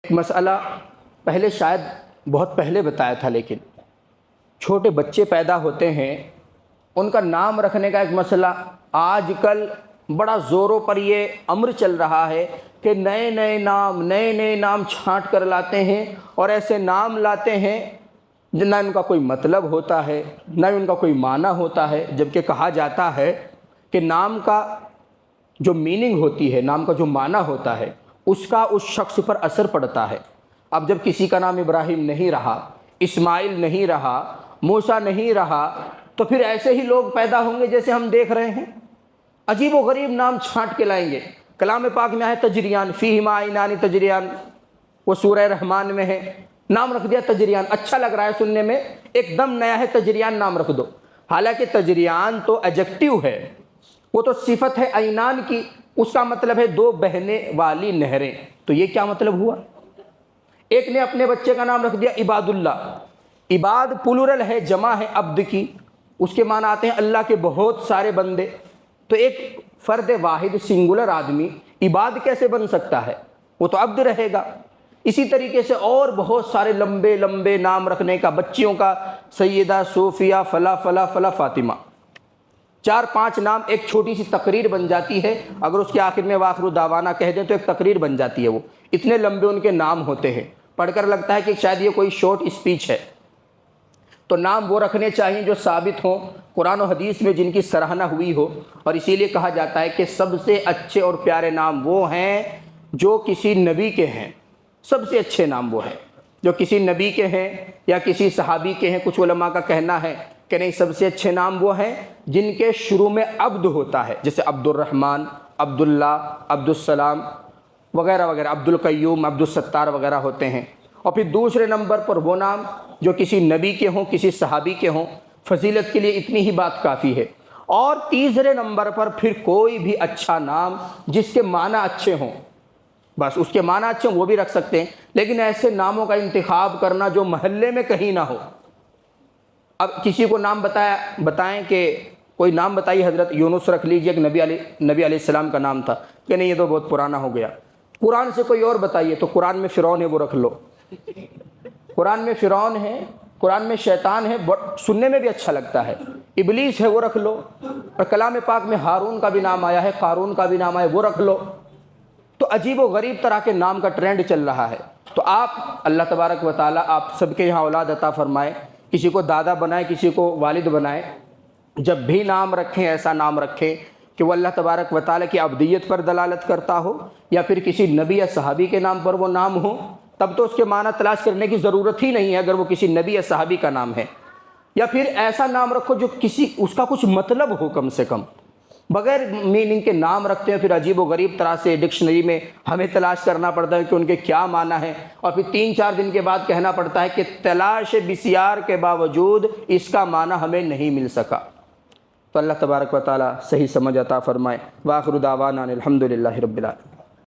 ایک مسئلہ پہلے شاید بہت پہلے بتایا تھا، لیکن چھوٹے بچے پیدا ہوتے ہیں ان کا نام رکھنے کا ایک مسئلہ آج کل بڑا زوروں پر یہ امر چل رہا ہے کہ نئے نئے نام چھانٹ کر لاتے ہیں، اور ایسے نام لاتے ہیں نہ ان کا کوئی مطلب ہوتا ہے نہ ان کا کوئی معنی ہوتا ہے، جبکہ کہا جاتا ہے کہ نام کا جو میننگ ہوتی ہے، نام کا جو معنی ہوتا ہے، اس کا اس شخص پر اثر پڑتا ہے۔ اب جب کسی کا نام ابراہیم نہیں رہا، اسماعیل نہیں رہا، موسیٰ نہیں رہا، تو پھر ایسے ہی لوگ پیدا ہوں گے جیسے ہم دیکھ رہے ہیں، عجیب و غریب نام چھانٹ کے لائیں گے۔ کلام پاک میں ہے تجریان، فیہما عینان تجریان، وہ سورہ رحمان میں ہے، نام رکھ دیا تجریان، اچھا لگ رہا ہے سننے میں، ایک دم نیا ہے، تجریان نام رکھ دو۔ حالانکہ تجریان تو ایڈجیکٹو ہے، وہ تو صفت ہے عینان کی، اس کا مطلب ہے دو بہنے والی نہریں۔ تو یہ کیا مطلب ہوا؟ ایک نے اپنے بچے کا نام رکھ دیا عباد اللہ، عباد پلورل ہے، جمع ہے عبد کی، اس کے معنی آتے ہیں اللہ کے بہت سارے بندے۔ تو ایک فرد واحد سنگولر آدمی عباد کیسے بن سکتا ہے؟ وہ تو عبد رہے گا۔ اسی طریقے سے اور بہت سارے لمبے لمبے نام رکھنے کا، بچیوں کا سیدہ، صوفیہ، فلا فلا فلا فاطمہ، 4-5 نام ایک چھوٹی سی تقریر بن جاتی ہے، اگر اس کے آخر میں واخر دعوانا کہہ دیں تو ایک تقریر بن جاتی ہے، وہ اتنے لمبے ان کے نام ہوتے ہیں، پڑھ کر لگتا ہے کہ شاید یہ کوئی شارٹ اسپیچ ہے۔ تو نام وہ رکھنے چاہیے جو ثابت ہوں قرآن و حدیث میں، جن کی سراہنا ہوئی ہو، اور اسی لیے کہا جاتا ہے کہ سب سے اچھے اور پیارے نام وہ ہیں جو کسی نبی کے ہیں، سب سے اچھے نام وہ ہیں جو کسی نبی کے ہیں یا کسی صحابی کے ہیں۔ کچھ علماء کا کہنا ہے کہ نہیں، سب سے اچھے نام وہ ہیں جن کے شروع میں عبد ہوتا ہے، جیسے عبد الرحمن، عبداللہ، عبد السلام وغیرہ وغیرہ، عبد القیوم، عبد الستار وغیرہ ہوتے ہیں۔ اور پھر دوسرے نمبر پر وہ نام جو کسی نبی کے ہوں، کسی صحابی کے ہوں، فضیلت کے لیے اتنی ہی بات کافی ہے۔ اور تیسرے نمبر پر پھر کوئی بھی اچھا نام جس کے معنی اچھے ہوں، بس اس کے معنی اچھے ہوں وہ بھی رکھ سکتے ہیں، لیکن ایسے ناموں کا انتخاب کرنا جو محلے میں کہیں نہ ہو۔ اب کسی کو نام بتائیں کہ کوئی نام بتائیے، حضرت یونس رکھ لیجئے، کہ نبی علیہ السلام کا نام تھا، کہ نہیں یہ تو بہت پرانا ہو گیا۔ قرآن سے کوئی اور بتائیے، تو قرآن میں فرعون ہے وہ رکھ لو، قرآن میں فرعون ہے، قرآن میں شیطان ہے، سننے میں بھی اچھا لگتا ہے، ابلیس ہے وہ رکھ لو، اور کلام پاک میں ہارون کا بھی نام آیا ہے، قارون کا بھی نام آیا ہے وہ رکھ لو۔ تو عجیب و غریب طرح کے نام کا ٹرینڈ چل رہا ہے۔ تو آپ اللہ تبارک و تعالیٰ آپ سب کے یہاں اولاد عطا فرمائے، کسی کو دادا بنائے، کسی کو والد بنائے، جب بھی نام رکھیں ایسا نام رکھیں کہ وہ اللہ تبارک و تعالیٰ کی عبدیت پر دلالت کرتا ہو، یا پھر کسی نبی یا صحابی کے نام پر وہ نام ہو، تب تو اس کے معنی تلاش کرنے کی ضرورت ہی نہیں ہے اگر وہ کسی نبی یا صحابی کا نام ہے۔ یا پھر ایسا نام رکھو جو اس کا کچھ مطلب ہو، کم سے کم۔ بغیر میننگ کے نام رکھتے ہیں، پھر عجیب و غریب طرح سے ڈکشنری میں ہمیں تلاش کرنا پڑتا ہے کہ ان کے کیا معنی ہے، اور پھر 3-4 دن کے بعد کہنا پڑتا ہے کہ تلاش بسیار کے باوجود اس کا معنی ہمیں نہیں مل سکا۔ تو اللہ تبارک و تعالیٰ صحیح سمجھ عطا فرمائے۔ وآخر دعوانا الحمد للہ رب العالمین۔